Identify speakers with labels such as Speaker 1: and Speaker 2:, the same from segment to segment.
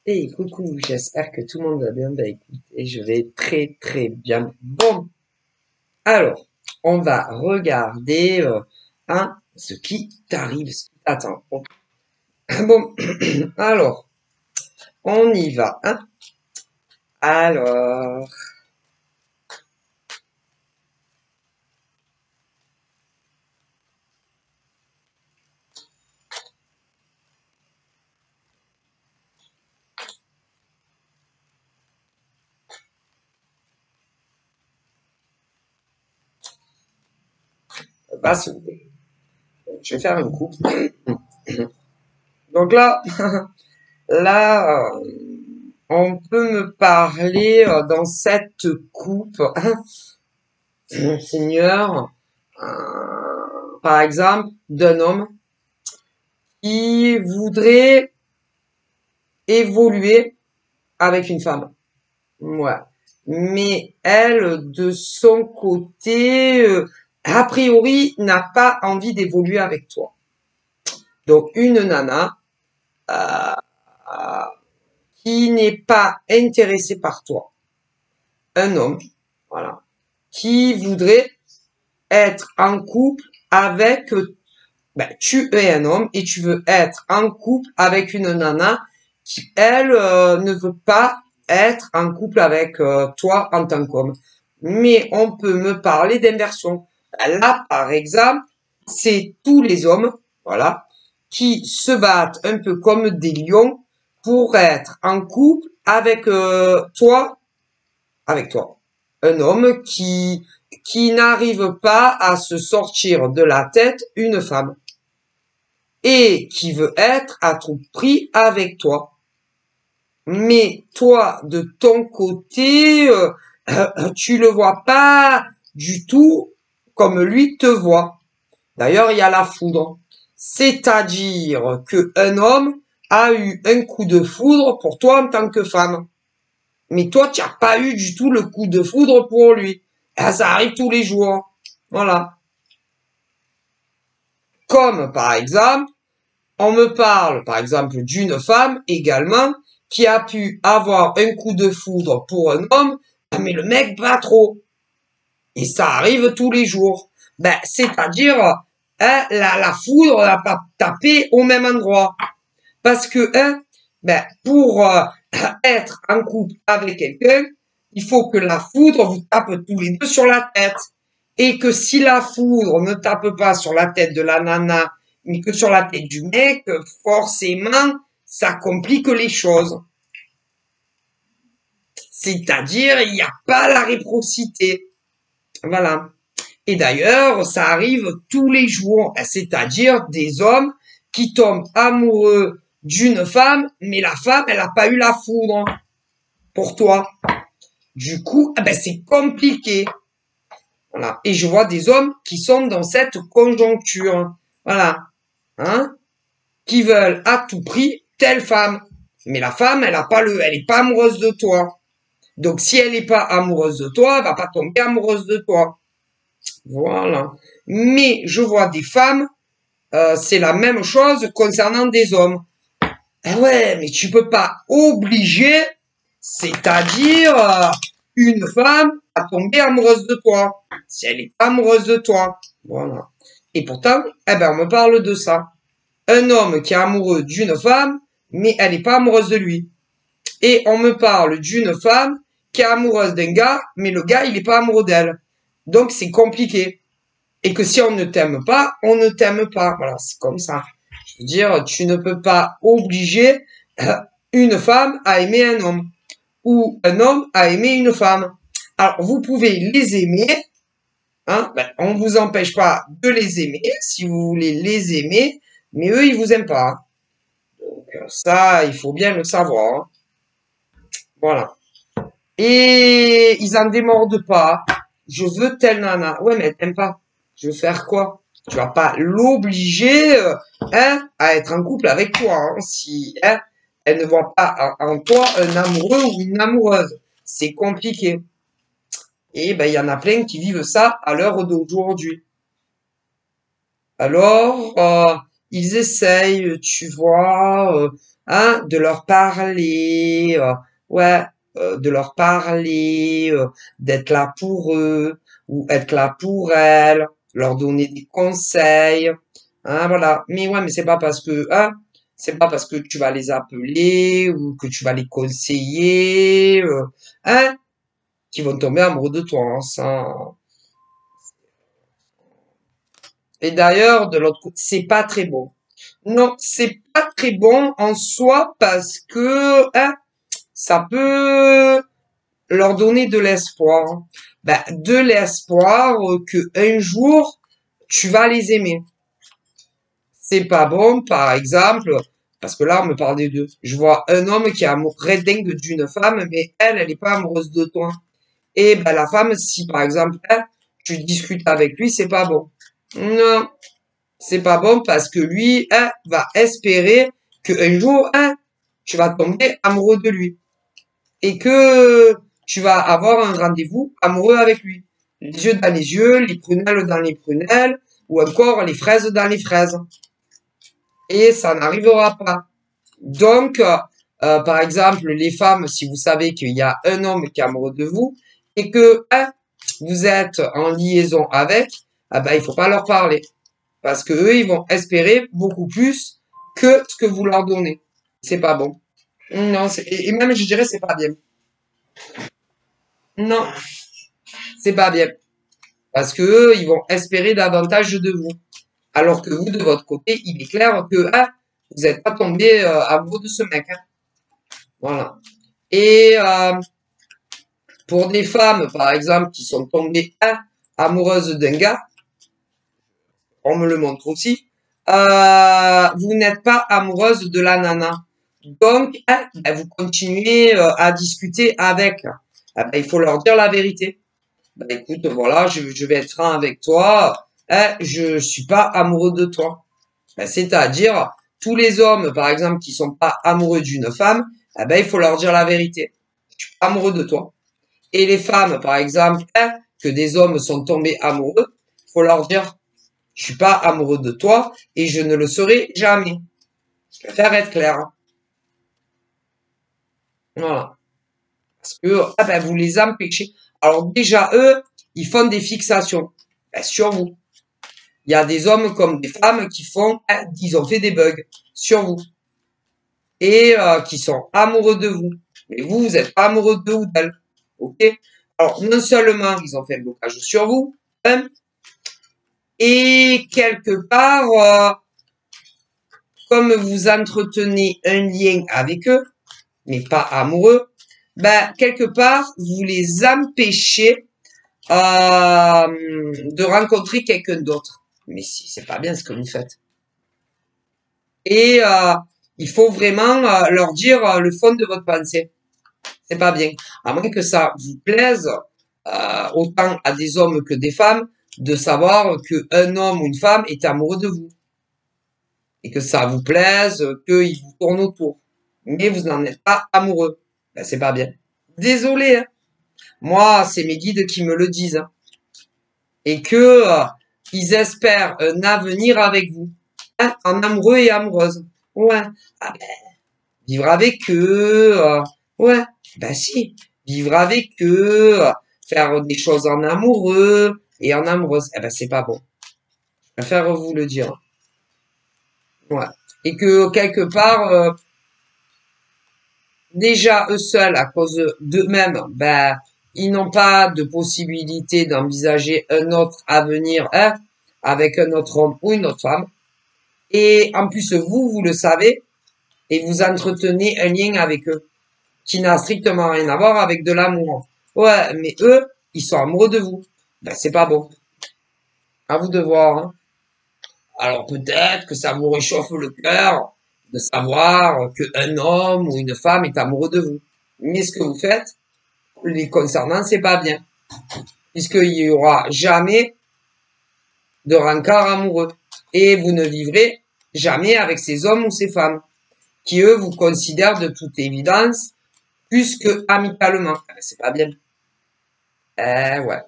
Speaker 1: Hey, coucou, j'espère que tout le monde va bien. Bah écoutez, je vais très très bien. Bon, alors, on va regarder ce qui t'arrive, ce qui t'attend. Bon, bon, alors, on y va. Hein. Alors, va s'ouvrir. Je vais faire une coupe. Donc là, là, on peut me parler dans cette coupe, Seigneur, par exemple, d'un homme qui voudrait évoluer avec une femme. Ouais. Mais elle, de son côté, a priori, n'a pas envie d'évoluer avec toi. Donc, une nana euh, qui n'est pas intéressée par toi. Un homme, voilà, qui voudrait être en couple avec... tu es un homme et tu veux être en couple avec une nana qui, elle, ne veut pas être en couple avec toi en tant qu'homme. Mais on peut me parler d'inversion. Là, par exemple, c'est tous les hommes, voilà, qui se battent un peu comme des lions pour être en couple avec toi, avec toi. Un homme qui n'arrive pas à se sortir de la tête une femme et qui veut être à tout prix avec toi. Mais toi, de ton côté, tu le vois pas du tout comme lui te voit. D'ailleurs, il y a la foudre. C'est-à-dire que un homme a eu un coup de foudre pour toi en tant que femme. Mais toi, tu n'as pas eu du tout le coup de foudre pour lui. Et ça arrive tous les jours. Voilà. Comme, par exemple, on me parle, par exemple, d'une femme également qui a pu avoir un coup de foudre pour un homme, mais le mec va trop. Et ça arrive tous les jours. C'est-à-dire, la foudre n'a pas tapé au même endroit. Parce que, pour être en couple avec quelqu'un, il faut que la foudre vous tape tous les deux sur la tête. Et que si la foudre ne tape pas sur la tête de la nana, mais que sur la tête du mec, forcément, ça complique les choses. C'est-à-dire, il n'y a pas la réciprocité. Voilà. Et d'ailleurs, ça arrive tous les jours. C'est-à-dire des hommes qui tombent amoureux d'une femme, mais la femme, elle n'a pas eu la foudre pour toi. Du coup, c'est compliqué. Voilà. Et je vois des hommes qui sont dans cette conjoncture. Voilà. Hein? Qui veulent à tout prix telle femme. Mais la femme, elle est pas amoureuse de toi. Donc, si elle n'est pas amoureuse de toi, elle va pas tomber amoureuse de toi. Voilà. Mais je vois des femmes, c'est la même chose concernant des hommes. Eh ouais, mais tu peux pas obliger, c'est-à-dire une femme à tomber amoureuse de toi, si elle est pas amoureuse de toi. Voilà. Et pourtant, on me parle de ça. Un homme qui est amoureux d'une femme, mais elle n'est pas amoureuse de lui. Et on me parle d'une femme qui est amoureuse d'un gars, mais le gars, il n'est pas amoureux d'elle. Donc, c'est compliqué. Et que si on ne t'aime pas, on ne t'aime pas. Voilà, c'est comme ça. Je veux dire, tu ne peux pas obliger une femme à aimer un homme ou un homme à aimer une femme. Alors, vous pouvez les aimer, hein, on ne vous empêche pas de les aimer si vous voulez les aimer, mais eux, ils vous aiment pas. Donc, ça, il faut bien le savoir. Hein. Voilà. Et ils en démordent pas. Je veux telle nana. Ouais, mais elle t'aime pas. Je veux faire quoi? Tu vas pas l'obliger, à être en couple avec toi, hein, si, elle ne voit pas en toi un amoureux ou une amoureuse. C'est compliqué. Et il y en a plein qui vivent ça à l'heure d'aujourd'hui. Alors, ils essayent, tu vois, hein, de leur parler, ouais, de leur parler, d'être là pour eux, ou être là pour elles, leur donner des conseils, hein, voilà. Mais ouais, mais c'est pas parce que, hein, c'est pas parce que tu vas les appeler ou que tu vas les conseiller, hein, qu'ils vont tomber amoureux de toi, hein, ça. Et d'ailleurs, de l'autre côté, c'est pas très bon. Non, c'est pas très bon en soi parce que hein, ça peut leur donner de l'espoir. Ben, de l'espoir que un jour tu vas les aimer. C'est pas bon, par exemple, parce que là on me parle des deux. Je vois un homme qui est amoureux dingue d'une femme, mais elle est pas amoureuse de toi. Et ben la femme, si par exemple tu discutes avec lui, c'est pas bon. Non, c'est pas bon parce que lui, hein, va espérer qu'un jour, hein, tu vas tomber amoureux de lui et que tu vas avoir un rendez-vous amoureux avec lui. Les yeux dans les yeux, les prunelles dans les prunelles ou encore les fraises dans les fraises. Et ça n'arrivera pas. Donc, par exemple, les femmes, si vous savez qu'il y a un homme qui est amoureux de vous et que hein, vous êtes en liaison avec, ah ben, il faut pas leur parler. Parce que eux, ils vont espérer beaucoup plus que ce que vous leur donnez. C'est pas bon. Non, et même, je dirais, c'est pas bien. Non, c'est pas bien. Parce que eux, ils vont espérer davantage de vous. Alors que vous, de votre côté, il est clair que ah, vous n'êtes pas tombé amoureux de ce mec. Hein. Voilà. Et pour des femmes, par exemple, qui sont tombées amoureuses d'un gars, on me le montre aussi, vous n'êtes pas amoureuse de la nana. Donc, ben, vous continuez à discuter avec. Ben, il faut leur dire la vérité. Ben, écoute, voilà, je vais être franc avec toi. Je suis pas amoureux de toi. Ben, c'est-à-dire, tous les hommes, par exemple, qui sont pas amoureux d'une femme, ben, il faut leur dire la vérité. Je suis pas amoureux de toi. Et les femmes, par exemple, que des hommes sont tombés amoureux, il faut leur dire, je suis pas amoureux de toi et je ne le serai jamais. Je préfère être clair. Hein. Voilà. Parce que ben, vous les empêchez. Alors déjà, eux, ils font des fixations ben, sur vous. Il y a des hommes comme des femmes qui font, ils ont fait des bugs sur vous. Et qui sont amoureux de vous. Mais vous, vous n'êtes pas amoureux d'eux ou d'elles. Ok. Alors, non seulement ils ont fait un blocage sur vous, hein, et quelque part, comme vous entretenez un lien avec eux, mais pas amoureux, ben, quelque part, vous les empêchez de rencontrer quelqu'un d'autre. Mais si, c'est pas bien ce que vous faites. Et il faut vraiment leur dire le fond de votre pensée. C'est pas bien. À moins que ça vous plaise, autant à des hommes que des femmes, de savoir qu'un homme ou une femme est amoureux de vous. Et que ça vous plaise, qu'il vous tourne autour. Mais vous n'en êtes pas amoureux. Ben, c'est pas bien. Désolé, hein. Moi, c'est mes guides qui me le disent. Hein. Et que ils espèrent un avenir avec vous. Hein, en amoureux et amoureuse. Ouais. Ah ben, vivre avec eux. Ouais. Ben si. Vivre avec eux. Faire des choses en amoureux et en amoureuse. Eh ben, c'est pas bon. Je préfère vous le dire. Ouais. Et que quelque part, déjà eux seuls, à cause d'eux-mêmes, ben, ils n'ont pas de possibilité d'envisager un autre avenir, hein, avec un autre homme ou une autre femme. Et en plus, vous, vous le savez, et vous entretenez un lien avec eux, qui n'a strictement rien à voir avec de l'amour. Ouais, mais eux, ils sont amoureux de vous. Ben, c'est pas bon. À vous de voir, hein. Alors peut-être que ça vous réchauffe le cœur de savoir qu'un homme ou une femme est amoureux de vous. Mais ce que vous faites, les concernant, c'est pas bien. Puisqu'il y aura jamais de rencard amoureux. Et vous ne vivrez jamais avec ces hommes ou ces femmes, qui eux vous considèrent de toute évidence plus que amicalement. C'est pas bien. Ouais.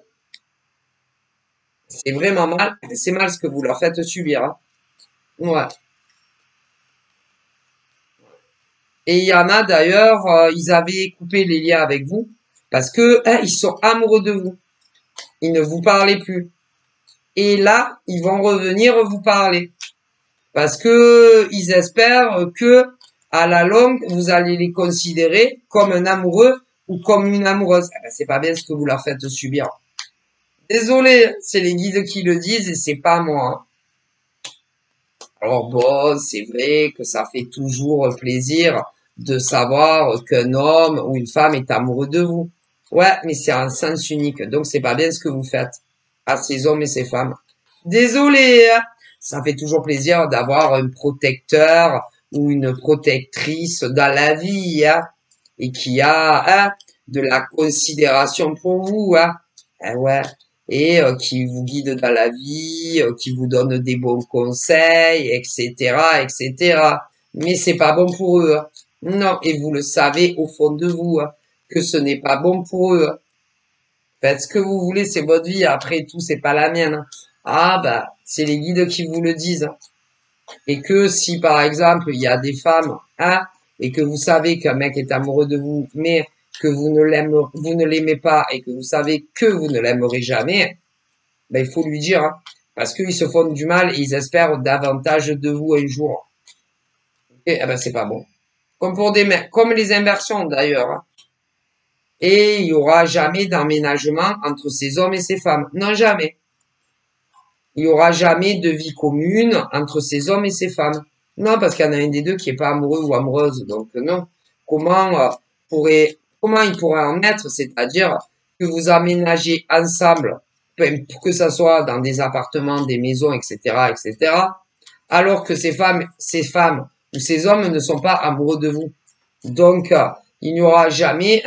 Speaker 1: C'est vraiment mal. C'est mal ce que vous leur faites subir. Hein. Ouais. Et il y en a d'ailleurs, ils avaient coupé les liens avec vous parce que ils sont amoureux de vous. Ils ne vous parlaient plus. Et là, ils vont revenir vous parler parce que ils espèrent que à la longue, vous allez les considérer comme un amoureux ou comme une amoureuse. Eh ben, c'est pas bien ce que vous leur faites subir. Désolé, c'est les guides qui le disent et c'est pas moi, hein. Alors bon, c'est vrai que ça fait toujours plaisir de savoir qu'un homme ou une femme est amoureux de vous. Ouais, mais c'est un sens unique, donc c'est pas bien ce que vous faites à ces hommes et ces femmes. Désolé, hein. Ça fait toujours plaisir d'avoir un protecteur ou une protectrice dans la vie, hein, et qui a de la considération pour vous, hein. Eh ouais, et qui vous guide dans la vie, qui vous donne des bons conseils, etc., etc. Mais c'est pas bon pour eux, hein. Non, et vous le savez au fond de vous, hein, que ce n'est pas bon pour eux, hein. Faites ce que vous voulez, c'est votre vie. Après tout, c'est pas la mienne, hein. Ah bah, c'est les guides qui vous le disent, hein. Et que si par exemple il y a des femmes, hein, et que vous savez qu'un mec est amoureux de vous, mais que vous ne l'aimez pas et que vous savez que vous ne l'aimerez jamais, ben il faut lui dire, hein, parce qu'ils se font du mal et ils espèrent davantage de vous un jour. Et ben c'est pas bon. Comme pour des mecs, comme les inversions d'ailleurs, hein. Et il y aura jamais d'emménagement entre ces hommes et ces femmes. Non, jamais. Il y aura jamais de vie commune entre ces hommes et ces femmes. Non, parce qu'il y en a un des deux qui est pas amoureux ou amoureuse. Donc non. Comment comment il pourrait en être, c'est-à-dire que vous aménagez ensemble, que ça soit dans des appartements, des maisons, etc., etc., alors que ces femmes ou ces hommes ne sont pas amoureux de vous. Donc, il n'y aura jamais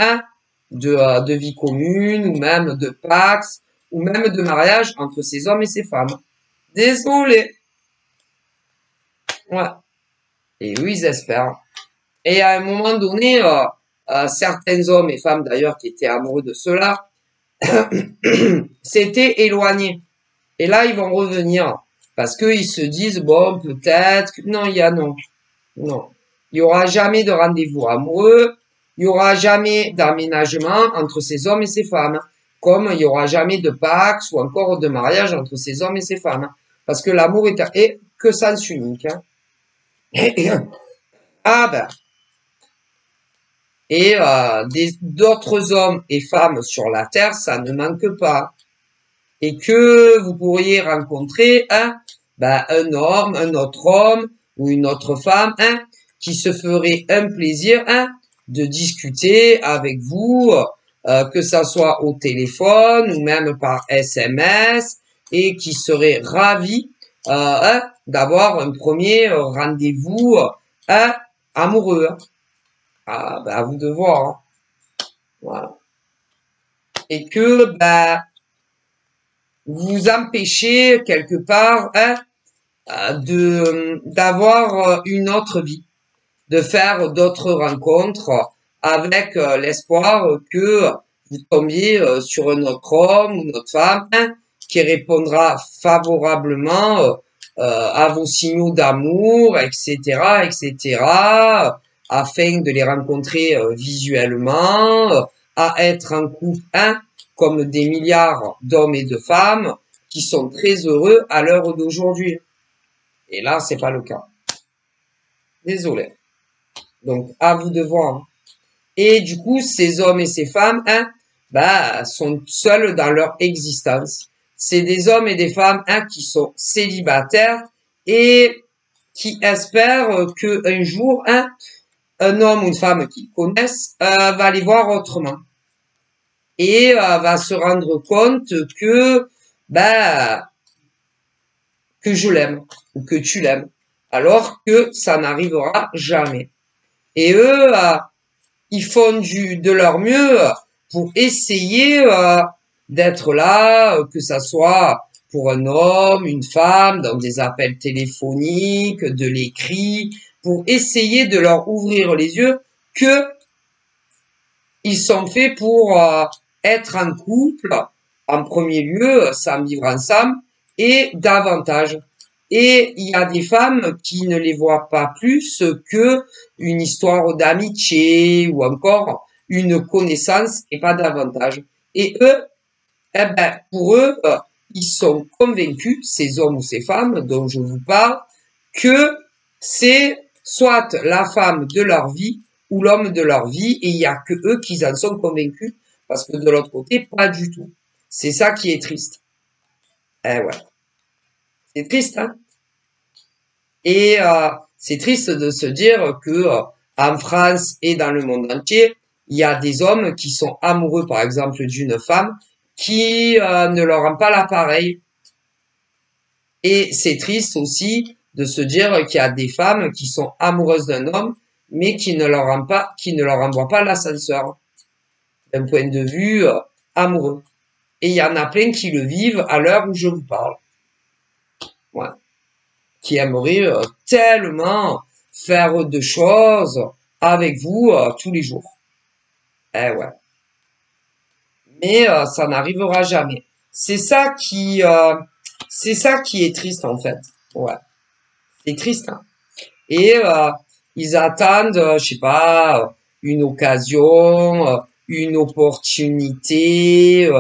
Speaker 1: de vie commune ou même de pax ou même de mariage entre ces hommes et ces femmes. Désolé. Ouais. Et oui, ils espèrent. Et à un moment donné, certains hommes et femmes d'ailleurs qui étaient amoureux de cela s'étaient éloignés. Et là, ils vont revenir parce qu'ils se disent bon, peut-être que non, il y a non, non. Il y aura jamais de rendez-vous amoureux. Il y aura jamais d'aménagement entre ces hommes et ces femmes, comme il y aura jamais de pax ou encore de mariage entre ces hommes et ces femmes, parce que l'amour est que sens unique, hein. Ah ben, et d'autres hommes et femmes sur la terre, ça ne manque pas. Et que vous pourriez rencontrer un homme, un autre homme ou une autre femme, qui se ferait un plaisir de discuter avec vous, que ça soit au téléphone ou même par SMS, et qui serait ravi d'avoir un premier rendez-vous amoureux, hein. Ah, bah, à vous de voir, hein. Voilà. Et que vous empêchez quelque part d'avoir une autre vie, de faire d'autres rencontres avec l'espoir que vous tombiez sur un autre homme ou une autre femme qui répondra favorablement à vos signaux d'amour, etc., etc., afin de les rencontrer visuellement, à être en couple, comme des milliards d'hommes et de femmes qui sont très heureux à l'heure d'aujourd'hui. Et là, c'est pas le cas. Désolé. Donc, à vous de voir. Et du coup, ces hommes et ces femmes, sont seuls dans leur existence. C'est des hommes et des femmes, qui sont célibataires et qui espèrent que un jour, un homme ou une femme qu'ils connaissent, va les voir autrement. Et va se rendre compte que, que je l'aime ou que tu l'aimes. Alors que ça n'arrivera jamais. Et eux, ils font de leur mieux pour essayer d'être là, que ça soit pour un homme, une femme, dans des appels téléphoniques, de l'écrit, pour essayer de leur ouvrir les yeux que ils sont faits pour être en couple, en premier lieu, sans vivre ensemble, et davantage. Et il y a des femmes qui ne les voient pas plus que une histoire d'amitié ou encore une connaissance et pas davantage. Et eux, eh ben, pour eux, ils sont convaincus, ces hommes ou ces femmes dont je vous parle, que c'est soit la femme de leur vie ou l'homme de leur vie, et il y a que eux qui en sont convaincus, parce que de l'autre côté, pas du tout. C'est ça qui est triste. Eh ouais, c'est triste, hein. Et c'est triste de se dire que en France et dans le monde entier, il y a des hommes qui sont amoureux, par exemple, d'une femme qui ne leur rend pas l'appareil. Et c'est triste aussi de se dire qu'il y a des femmes qui sont amoureuses d'un homme, mais qui ne leur envoient pas l'ascenseur, d'un point de vue amoureux. Et il y en a plein qui le vivent à l'heure où je vous parle. Ouais. Qui aimeraient tellement faire de choses avec vous tous les jours. Eh ouais. Mais ça n'arrivera jamais. C'est ça qui est triste en fait. Ouais. C'est triste, hein. Et ils attendent, je sais pas, une occasion, une opportunité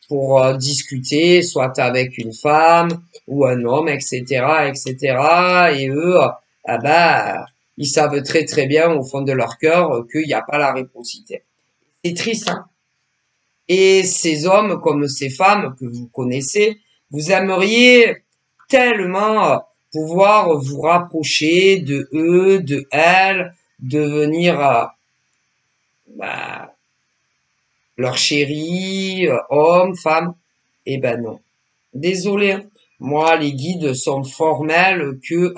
Speaker 1: pour discuter, soit avec une femme ou un homme, etc., etc. Et eux, ah bah, ils savent très très bien au fond de leur cœur qu'il n'y a pas la réciprocité. C'est triste, hein. Et ces hommes comme ces femmes que vous connaissez, vous aimeriez tellement pouvoir vous rapprocher de eux, de elles, devenir bah, leur chéri, homme, femme. Eh ben non. Désolé, hein. Moi, les guides sont formels que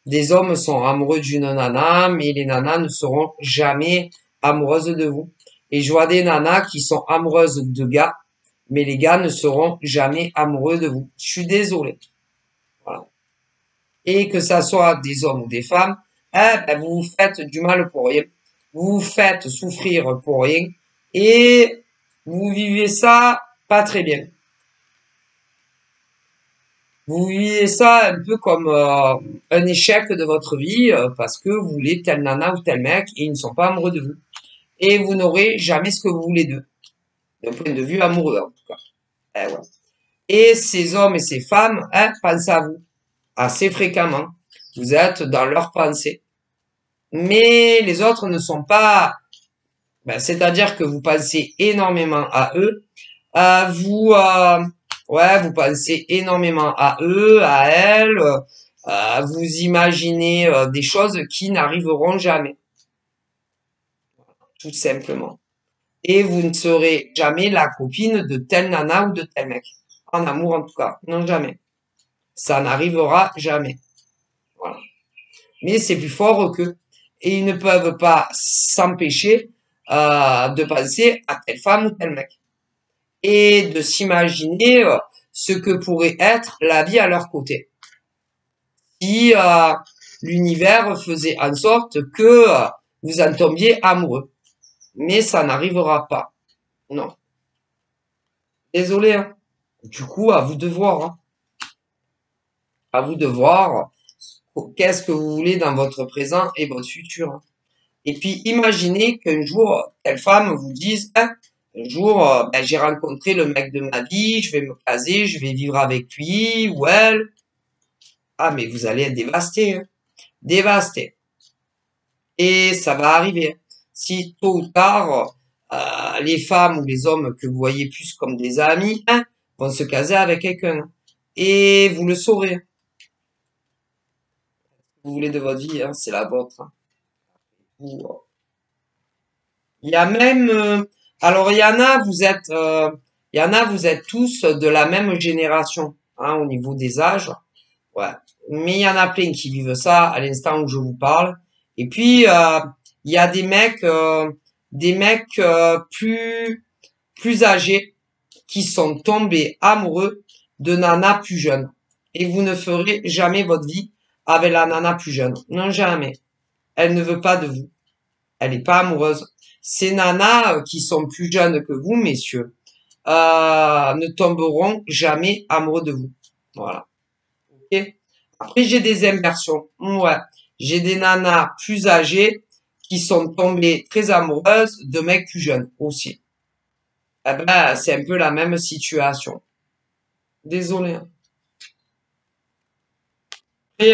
Speaker 1: des hommes sont amoureux d'une nana, mais les nanas ne seront jamais amoureuses de vous. Et je vois des nanas qui sont amoureuses de gars, mais les gars ne seront jamais amoureux de vous. Je suis désolé. Voilà. Et que ça soit des hommes ou des femmes, ben vous vous faites du mal pour rien. Vous vous faites souffrir pour rien. Et vous vivez ça pas très bien. Vous vivez ça un peu comme un échec de votre vie parce que vous voulez telle nana ou tel mec et ils ne sont pas amoureux de vous. Et vous n'aurez jamais ce que vous voulez d'eux, d'un point de vue amoureux en tout cas. Ouais. Et ces hommes et ces femmes, pensent à vous assez fréquemment. Vous êtes dans leurs pensées. Mais les autres ne sont pas, c'est-à-dire que vous pensez énormément à eux, vous pensez énormément à eux, à elles, vous imaginez des choses qui n'arriveront jamais, tout simplement. Et vous ne serez jamais la copine de telle nana ou de tel mec. En amour, en tout cas. Non, jamais. Ça n'arrivera jamais. Voilà. Mais c'est plus fort qu'eux. Et ils ne peuvent pas s'empêcher de penser à telle femme ou tel mec. Et de s'imaginer ce que pourrait être la vie à leur côté. Si l'univers faisait en sorte que vous en tombiez amoureux. Mais ça n'arrivera pas. Non. Désolé, hein. Du coup, à vous de voir, hein. À vous de voir qu'est-ce que vous voulez dans votre présent et votre futur, hein. Et puis, imaginez qu'un jour, telle femme vous dise, un jour, j'ai rencontré le mec de ma vie, je vais me caser, je vais vivre avec lui ou elle. Ah, mais vous allez être dévasté, hein. Dévasté. Et ça va arriver. Si tôt ou tard, les femmes ou les hommes que vous voyez plus comme des amis, vont se caser avec quelqu'un. Et vous le saurez. Vous voulez de votre vie, hein, c'est la vôtre, hein. Il y a même, alors il y en a, vous êtes tous de la même génération, hein, au niveau des âges. Ouais. Mais il y en a plein qui vivent ça à l'instant où je vous parle. Et puis, il y a des mecs plus âgés qui sont tombés amoureux de nanas plus jeunes. Et vous ne ferez jamais votre vie avec la nana plus jeune. Non, jamais. Elle ne veut pas de vous. Elle n'est pas amoureuse. Ces nanas qui sont plus jeunes que vous, messieurs, ne tomberont jamais amoureux de vous. Voilà. Ok. Après, j'ai des inversions. Ouais. J'ai des nanas plus âgées qui sont tombées très amoureuses de mecs plus jeunes aussi. Eh ben, c'est un peu la même situation. Désolé, hein. Après,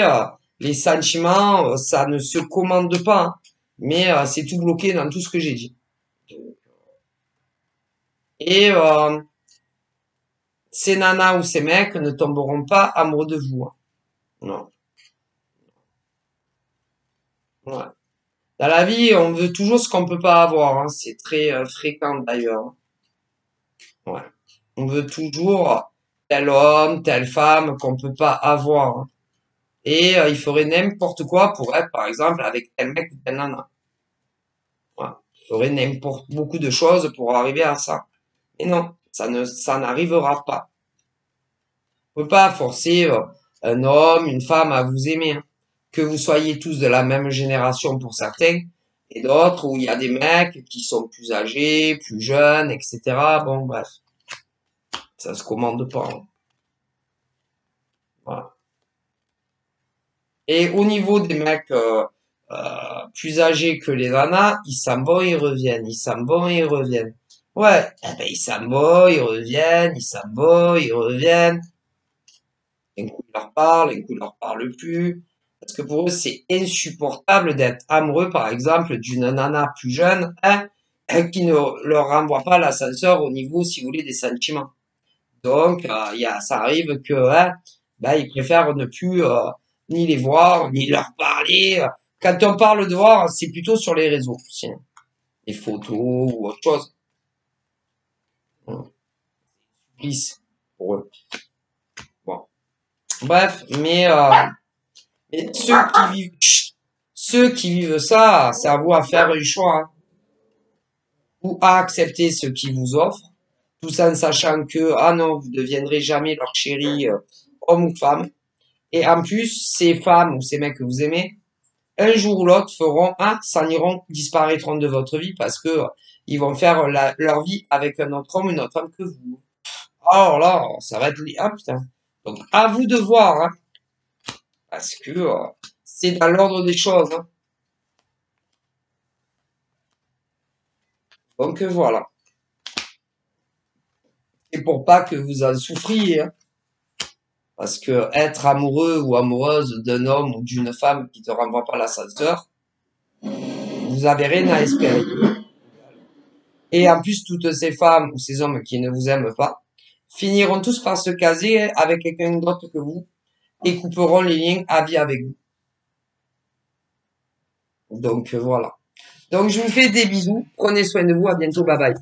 Speaker 1: les sentiments, ça ne se commande pas, hein. Mais c'est tout bloqué dans tout ce que j'ai dit. Et ces nanas ou ces mecs ne tomberont pas amoureux de vous, hein. Non. Ouais. Dans la vie, on veut toujours ce qu'on peut pas avoir, hein. C'est très fréquent d'ailleurs. Ouais. On veut toujours tel homme, telle femme qu'on peut pas avoir. Et il ferait n'importe quoi pour être, par exemple, avec tel mec ou telle nana. Ouais. Il ferait n'importe beaucoup de choses pour arriver à ça. Mais non, ça n'arrivera pas. On peut pas forcer un homme, une femme à vous aimer, hein. Que vous soyez tous de la même génération pour certains, et d'autres où il y a des mecs qui sont plus âgés, plus jeunes, etc. Bon, bref, ça se commande pas, hein. Voilà. Et au niveau des mecs plus âgés que les nanas, ils s'en vont, ils reviennent, ils s'en vont, ils reviennent. Ouais, eh ben, ils s'en vont, ils reviennent, ils s'en vont, ils reviennent. Un coup, ils leur parlent, un coup, ils leur parlent plus. Parce que pour eux, c'est insupportable d'être amoureux, par exemple, d'une nana plus jeune, hein, qui ne leur renvoie pas l'ascenseur au niveau, si vous voulez, des sentiments. Donc, ça arrive que, hein, ben, ils préfèrent ne plus ni les voir, ni leur parler. Quand on parle de voir, c'est plutôt sur les réseaux, aussi, hein. Les photos ou autre chose. Hum, Supplice pour eux. Bon. Bref, mais ceux qui vivent ça, c'est à vous à faire un choix, hein. Ou à accepter ce qu'ils vous offrent, tout en sachant que, ah non, vous ne deviendrez jamais leur chéri, homme ou femme. Et en plus, ces femmes ou ces mecs que vous aimez, un jour ou l'autre feront, hein, s'en iront, disparaîtront de votre vie parce que ils vont faire leur vie avec un autre homme, une autre femme que vous. Alors là, ça va être, ah putain. Donc, à vous de voir, hein, parce que c'est dans l'ordre des choses, hein. Donc voilà. Et pour pas que vous en souffriez, hein. Parce que être amoureux ou amoureuse d'un homme ou d'une femme qui te renvoie pas l'ascenseur, vous avez rien à espérer. Et en plus, toutes ces femmes ou ces hommes qui ne vous aiment pas finiront tous par se caser avec quelqu'un d'autre que vous et couperont les liens à vie avec vous. Donc voilà. Donc je vous fais des bisous. Prenez soin de vous. À bientôt. Bye bye.